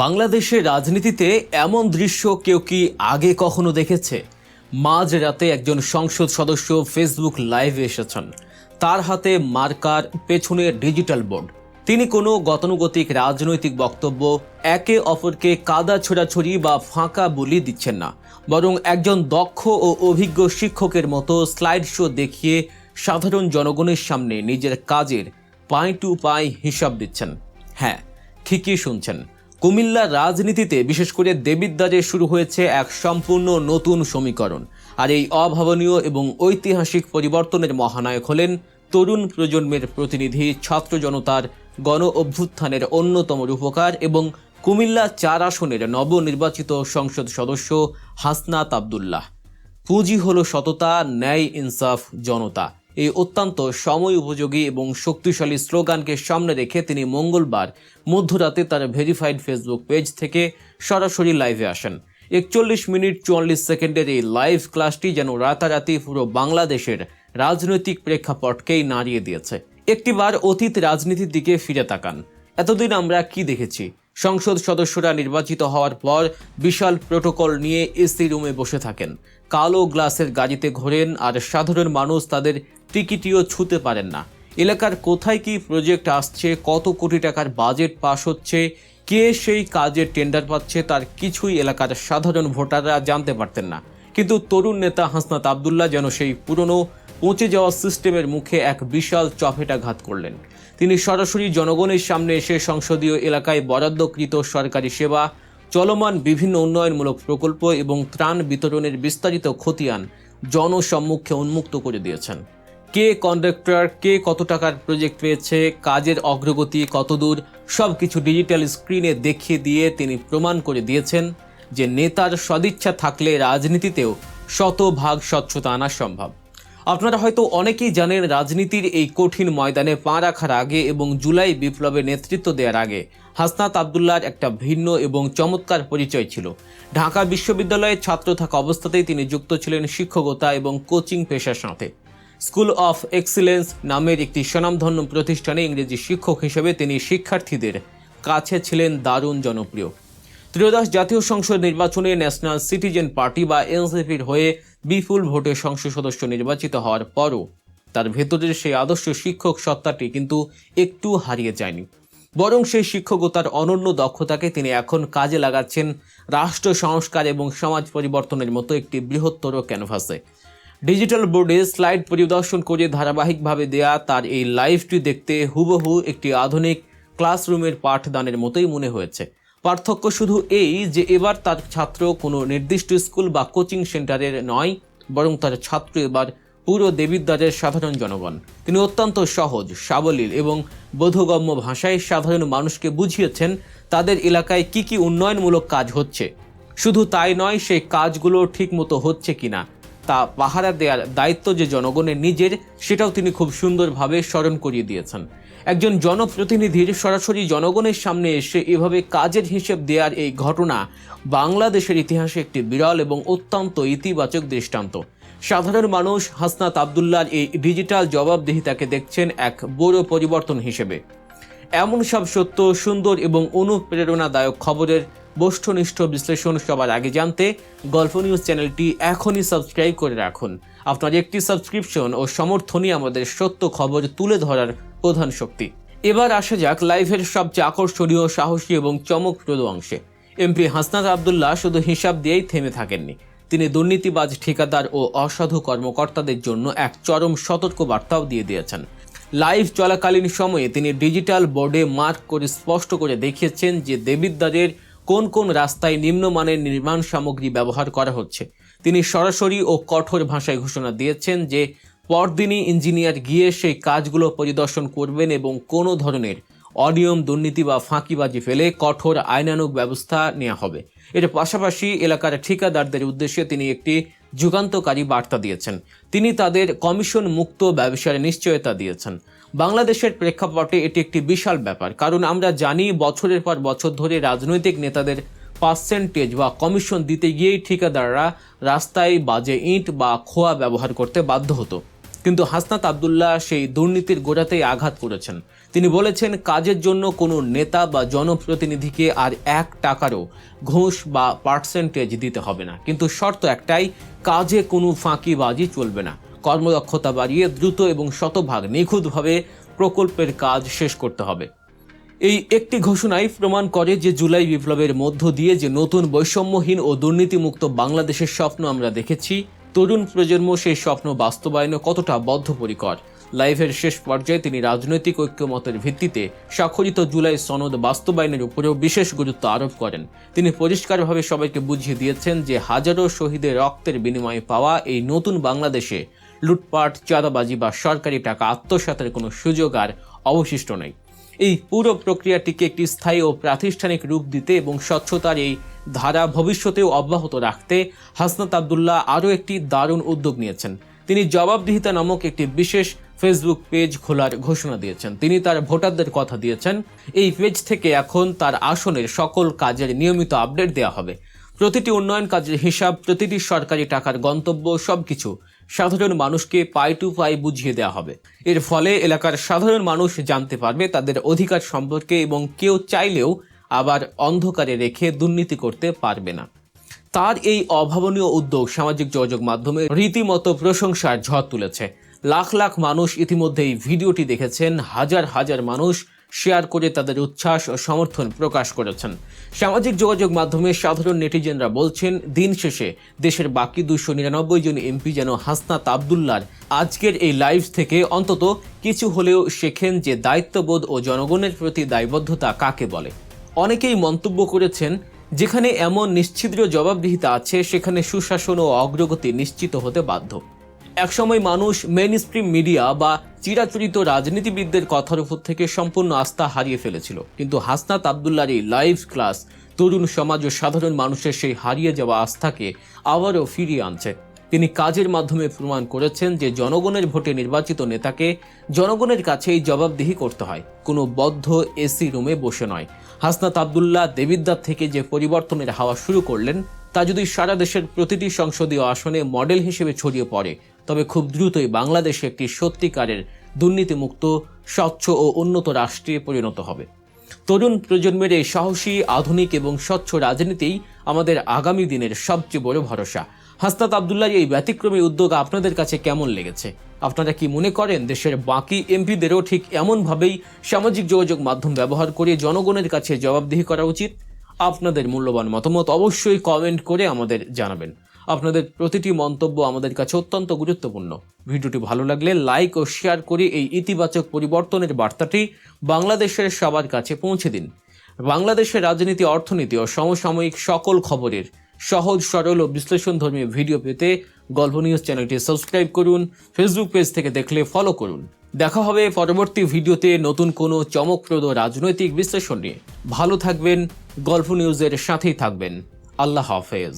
বাংলাদেশের রাজনীতিতে এমন দৃশ্য কেউ কি আগে কখনো দেখেছে? মাঝরাতে একজন সংসদ সদস্য ফেসবুক লাইভে এসেছেন। তার হাতে মার্কার, পেছনে ডিজিটাল বোর্ড। তিনি কোনো গতানুগতিক রাজনৈতিক বক্তব্য, একে অপরকে কাদা ছোড়াছড়ি বা ফাঁকা বুলি দিচ্ছেন না, বরং একজন দক্ষ ও অভিজ্ঞ শিক্ষকের মতো স্লাইড শো দেখিয়ে সাধারণ জনগণের সামনে নিজের কাজের পাই টু পাই হিসাব দিচ্ছেন। হ্যাঁ, ঠিকই শুনছেন, কুমিল্লার রাজনীতিতে বিশেষ করে দেবিদ্বারে শুরু হয়েছে এক সম্পূর্ণ নতুন সমীকরণ। আর এই অভাবনীয় এবং ঐতিহাসিক পরিবর্তনের মহানায়ক হলেন তরুণ প্রজন্মের প্রতিনিধি, ছাত্র জনতার গণ অভ্যুত্থানের অন্যতম রূপকার এবং কুমিল্লা ৪ আসনের নবনির্বাচিত সংসদ সদস্য হাসনাত আবদুল্লাহ। পুঁজি হলো সততা, ন্যায়, ইনসাফ, জনতা। এই অত্যন্ত সময় উপযোগী এবং শক্তিশালী স্লোগানকে সামনে রেখে তিনি মঙ্গলবার মধ্যরাতে তার ভেরিফাইড ফেসবুক পেজ থেকে সরাসরি লাইভে আসেন। ৪১ মিনিট ৪৪ সেকেন্ডের এই লাইভ ক্লাসটি যেন রাতারাতি পুরো বাংলাদেশের রাজনৈতিক প্রেক্ষাপটকেই নাড়িয়ে দিয়েছে। একটিবার অতীত রাজনীতির দিকে ফিরে তাকান। এতদিন আমরা কি দেখেছি? সংসদ সদস্যরা নির্বাচিত হওয়ার পর বিশাল প্রোটোকল নিয়ে এসি রুমে বসে থাকেন, কালো গ্লাসের গাড়িতে ঘোরেন, আর সাধারণ মানুষ তাদের টিকিটিও ছুঁতে পারেন না। এলাকার কোথায় কি প্রজেক্ট আসছে, কত কোটি টাকার বাজেট পাস হচ্ছে, কে সেই কাজের টেন্ডার পাচ্ছে, তার কিছুই এলাকার সাধারণ ভোটাররা জানতে পারতেন না। কিন্তু তরুণ নেতা হাসনাত আবদুল্লাহ যেন সেই পুরনো পচে যাওয়া সিস্টেমের মুখে এক বিশাল চপেটাঘাত করলেন। তিনি সরাসরি জনগণের সামনে এসে সংসদীয় এলাকায় বরাদ্দকৃত সরকারি সেবা, চলমান বিভিন্ন উন্নয়নমূলক প্রকল্প এবং ত্রাণ বিতরণের বিস্তারিত খতিয়ান জনসম্মুখে উন্মুক্ত করে দিয়েছেন। কে কন্ডাক্টর, কে কত টাকার প্রজেক্ট পেয়েছে, কাজের অগ্রগতি কতদূর, সবকিছু ডিজিটাল স্ক্রিনে দেখিয়ে দিয়ে তিনি প্রমাণ করে দিয়েছেন যে নেতার সদিচ্ছা থাকলে রাজনীতিতেও শতভাগ স্বচ্ছতা আনা সম্ভব। আপনারা হয়তো অনেকেই জানেন, রাজনীতির এই কঠিন ময়দানে পা রাখার আগে এবং জুলাই বিপ্লবে নেতৃত্ব দেওয়ার আগে হাসনাত আবদুল্লাহর একটা ভিন্ন এবং চমৎকার পরিচয় ছিল। ঢাকা বিশ্ববিদ্যালয়ে ছাত্র থাকা অবস্থাতেই তিনি যুক্ত ছিলেন শিক্ষকতা এবং কোচিং পেশার সাথে। স্কুল অফ এক্সিলেন্স নামের একটি স্বনামধন্য প্রতিষ্ঠানে ইংরেজি শিক্ষক হিসেবে তিনি শিক্ষার্থীদের কাছে ছিলেন দারুণ জনপ্রিয়। ত্রয়োদশ জাতীয় সংসদ নির্বাচনে ন্যাশনাল সিটিজেন পার্টি বা এনসিপির হয়ে বিপুল ভোটে সংসদ সদস্য নির্বাচিত হওয়ার পরও তার ভেতরের সেই আদর্শ শিক্ষক সত্তাটি কিন্তু একটু হারিয়ে যায়নি, বরং সেই শিক্ষকতার অনন্য দক্ষতাকে তিনি এখন কাজে লাগাচ্ছেন রাষ্ট্র সংস্কার এবং সমাজ পরিবর্তনের মতো একটি বৃহত্তর ক্যানভাসে। ডিজিটাল বোর্ডে স্লাইড পরিদর্শন করে ধারাবাহিকভাবে দেয়া তার এই লাইভটি দেখতে হুবহু একটি আধুনিক ক্লাসরুমের পাঠদানের মতোই মনে হয়েছে। পার্থক্য শুধু এই যে এবার তার ছাত্র কোনো নির্দিষ্ট স্কুল বা কোচিং সেন্টারের নয়, বরং তার ছাত্র এবার পুরো দেবিদ্বারের সাধারণ জনগণ। তিনি অত্যন্ত সহজ, সাবলীল এবং বোধগম্য ভাষায় সাধারণ মানুষকে বুঝিয়েছেন তাদের এলাকায় কি কি উন্নয়নমূলক কাজ হচ্ছে। শুধু তাই নয়, সেই কাজগুলো ঠিক মতো হচ্ছে কিনা তা পাহারা দেওয়ার দায়িত্ব যে জনগণের নিজের, সেটাও তিনি খুব সুন্দরভাবে স্মরণ করিয়ে দিয়েছেন। একজন জনপ্রতিনিধির সরাসরি জনগণের সামনে এসে এভাবে কাজের হিসেব দেওয়ার এই ঘটনা বাংলাদেশের ইতিহাসে একটি বিরল এবং অত্যন্ত ইতিবাচক দৃষ্টান্ত। সাধারণ মানুষ হাসনাত আবদুল্লাহর এই ডিজিটাল জবাবদিহিতাকে দেখছেন এক বড় পরিবর্তন হিসেবে। এমন সব সত্য, সুন্দর এবং অনুপ্রেরণাদায়ক খবরের বস্তুনিষ্ঠ বিশ্লেষণ সবার আগে জানতে গল্প নিউজ চ্যানেলটি এখনই সাবস্ক্রাইব করে রাখুন। আপনার একটি সাবস্ক্রিপশন ও সমর্থনই আমাদের সত্য খবর তুলে ধরার প্রধান শক্তি। এবার আসা যাক লাইভের সবচেয়ে আকর্ষণীয়, সাহসী এবং চমকপ্রদ অংশে। এমপি হাসনাত আবদুল্লাহ শুধু হিসাব দিয়েই থেমে থাকেননি। তিনি দুর্নীতিবাজ, ঠিকাদার ও অসাধু কর্মকর্তাদের জন্য এক চরম সতর্ক বার্তাও দিয়ে দিয়েছেন। লাইভ চলাকালীন সময়ে তিনি ডিজিটাল বোর্ডে মার্ক করে স্পষ্ট করে দেখিয়েছেন যে দেবিদ্বারের কোন কোন রাস্তায় নিম্নমানের নির্মাণ সামগ্রী ব্যবহার করা হচ্ছে। তিনি সরাসরি ও কঠোর ভাষায় ঘোষণা দিয়েছেন যে পরদিনই ইঞ্জিনিয়ার গিয়ে সেই কাজগুলো পরিদর্শন করবেন এবং কোনো ধরনের অনিয়ম, দুর্নীতি বা ফাঁকিবাজি ফেলে কঠোর আইনানুগ ব্যবস্থা নেওয়া হবে। এর পাশাপাশি এলাকার ঠিকাদারদের উদ্দেশ্যে তিনি একটি যুগান্তকারী বার্তা দিয়েছেন। তিনি তাদের কমিশন মুক্ত ব্যবসার নিশ্চয়তা দিয়েছেন। বাংলাদেশের প্রেক্ষাপটে এটি একটি বিশাল ব্যাপার, কারণ আমরা জানি বছরের পর বছর ধরে রাজনৈতিক নেতাদের পার্সেন্টেজ বা কমিশন দিতে গিয়েই ঠিকাদাররা রাস্তায় বাজে ইট বা খোয়া ব্যবহার করতে বাধ্য হতো। কিন্তু হাসনাত আব্দুল্লাহ সেই দুর্নীতির গোড়াতেই আঘাত করেছেন। তিনি বলেছেন, কাজের জন্য কোনো নেতা বা জনপ্রতিনিধিকে আর 1 টাকারও ঘুষ বা পার্সেন্টেজ দিতে হবে না, কিন্তু শর্ত একটাই, কাজে কোনো ফাঁকিবাজি চলবে না। কর্মদক্ষতা বাড়িয়ে দ্রুত এবং শতভাগ নিখুঁতভাবে প্রকল্পের কাজ শেষ করতে হবে। এই একটি ঘোষণাই প্রমাণ করে যে জুলাই বিপ্লবের মধ্য দিয়ে যে নতুন বৈষম্যহীন ও দুর্নীতিমুক্ত বাংলাদেশের স্বপ্ন আমরা দেখেছি, তরুণ প্রজন্ম সেই স্বপ্ন বাস্তবায়নে কতটা বদ্ধপরিকর। লাইভের শেষ পর্যায়ে তিনি রাজনৈতিক ঐক্যমতের ভিত্তিতে স্বাক্ষরিত জুলাই সনদ বাস্তবায়নের উপরেও বিশেষ গুরুত্ব আরোপ করেন। তিনি পরিষ্কারভাবে সবাইকে বুঝিয়ে দিয়েছেন যে হাজারো শহীদের রক্তের বিনিময়ে পাওয়া এই নতুন বাংলাদেশে লুটপাট, চাঁদাবাজি বা সরকারি টাকা আত্মসাতের কোনো সুযোগ আর অবশিষ্ট নেই। এই পুরো প্রক্রিয়াটিকে একটি স্থায়ী ও প্রাতিষ্ঠানিক রূপ দিতে এবং স্বচ্ছতার এই ধারা ভবিষ্যতেও অব্যাহত রাখতে হাসনাত আব্দুল্লাহ আরও একটি দারুণ উদ্যোগ নিয়েছেন। তিনি জবাবদিহিতা নামক একটি বিশেষ ফেসবুক পেজ খোলার ঘোষণা দিয়েছেন। তিনি তার ভোটারদের কথা দিয়েছেন, এই পেজ থেকে এখন তার আসনের সকল কাজের নিয়মিত আপডেট দেওয়া হবে। প্রতিটি উন্নয়ন কাজের হিসাব, প্রতিটি সরকারি টাকার গন্তব্য, সবকিছু সাধারণ মানুষকে পাই টু পাই বুঝিয়ে দেওয়া হবে। এর ফলে এলাকার সাধারণ মানুষ জানতে পারবে তাদের অধিকার সম্পর্কে এবং কেউ চাইলেও আবার অন্ধকারে রেখে দুর্নীতি করতে পারবে না। তার এই অভাবনীয় উদ্যোগ সামাজিক যোগাযোগ মাধ্যমে রীতিমতো প্রশংসার ঝড় তুলেছে। লাখ লাখ মানুষ ইতিমধ্যে এই ভিডিওটি দেখেছেন, হাজার হাজার মানুষ শেয়ার করে তাদের উচ্ছ্বাস ও সমর্থন প্রকাশ করেছেন। সামাজিক যোগাযোগ মাধ্যমে সাধারণ নেটিজেনরা বলছেন, দিন শেষে দেশের বাকি 299 জন এমপি যেন হাসনাত আব্দুল্লাহর আজকের এই লাইভ থেকে অন্তত কিছু হলেও শেখেন যে দায়িত্ববোধ ও জনগণের প্রতি দায়বদ্ধতা কাকে বলে। অনেকেই মন্তব্য করেছেন, যেখানে এমন নিশ্ছিদ্র জবাবদিহিতা আছে সেখানে সুশাসন ও অগ্রগতি নিশ্চিত হতে বাধ্য। একসময় মানুষ মেইনস্ট্রিম মিডিয়া বা চিরাচরিত রাজনীতিবিদদের কথার উপর থেকে সম্পূর্ণ আস্থা হারিয়ে ফেলেছিল, কিন্তু হাসনাত আব্দুল্লাহর এই লাইভ ক্লাস তরুণ সমাজ ও সাধারণ মানুষের সেই হারিয়ে যাওয়া আস্থাকে আবারও ফিরিয়ে আনছে। তিনি কাজের মাধ্যমে প্রমাণ করেছেন যে জনগণের ভোটে নির্বাচিত নেতাকে জনগণের কাছেই জবাবদিহি করতে হয়, কোনো বদ্ধ এসি রুমে বসে নয়। হাসনাত আব্দুল্লাহ দেবিদ্বার থেকে যে পরিবর্তনের হাওয়া শুরু করলেন, তা যদি সারা দেশের প্রতিটি সংসদীয় আসনে মডেল হিসেবে ছড়িয়ে পড়ে, তবে খুব দ্রুতই বাংলাদেশে একটি সত্যিকারের দুর্নীতিমুক্ত, স্বচ্ছ ও উন্নত রাষ্ট্রে পরিণত হবে। তরুণ প্রজন্মের এই সাহসী, আধুনিক এবং স্বচ্ছ রাজনীতিই আমাদের আগামী দিনের সবচেয়ে বড় ভরসা। হাসনাত আব্দুল্লাহর এই ব্যতিক্রমী উদ্যোগ আপনাদের কাছে কেমন লেগেছে? আপনারা কি মনে করেন দেশের বাকি এমপিদেরও ঠিক এমনভাবেই সামাজিক যোগাযোগ মাধ্যম ব্যবহার করে জনগণের কাছে জবাবদিহি করা উচিত? আপনাদের মূল্যবান মতামত অবশ্যই কমেন্ট করে আমাদের জানাবেন। আপনাদের প্রতিটি মন্তব্য আমাদের কাছে অত্যন্ত গুরুত্বপূর্ণ। ভিডিওটি ভালো লাগলে লাইক ও শেয়ার করে এই ইতিবাচক পরিবর্তনের বার্তাটি বাংলাদেশের সবার কাছে পৌঁছে দিন। বাংলাদেশের রাজনীতি, অর্থনীতি ও সমসাময়িক সকল খবরের সহজ, সরল ও বিশ্লেষণধর্মী ভিডিও পেতে গল্প নিউজ চ্যানেলটি সাবস্ক্রাইব করুন। ফেসবুক পেজ থেকে দেখলে ফলো করুন। দেখা হবে পরবর্তী ভিডিওতে নতুন কোনো চমকপ্রদ রাজনৈতিক বিশ্লেষণ নিয়ে। ভালো থাকবেন, গল্প নিউজের সাথেই থাকবেন। আল্লাহ হাফেজ।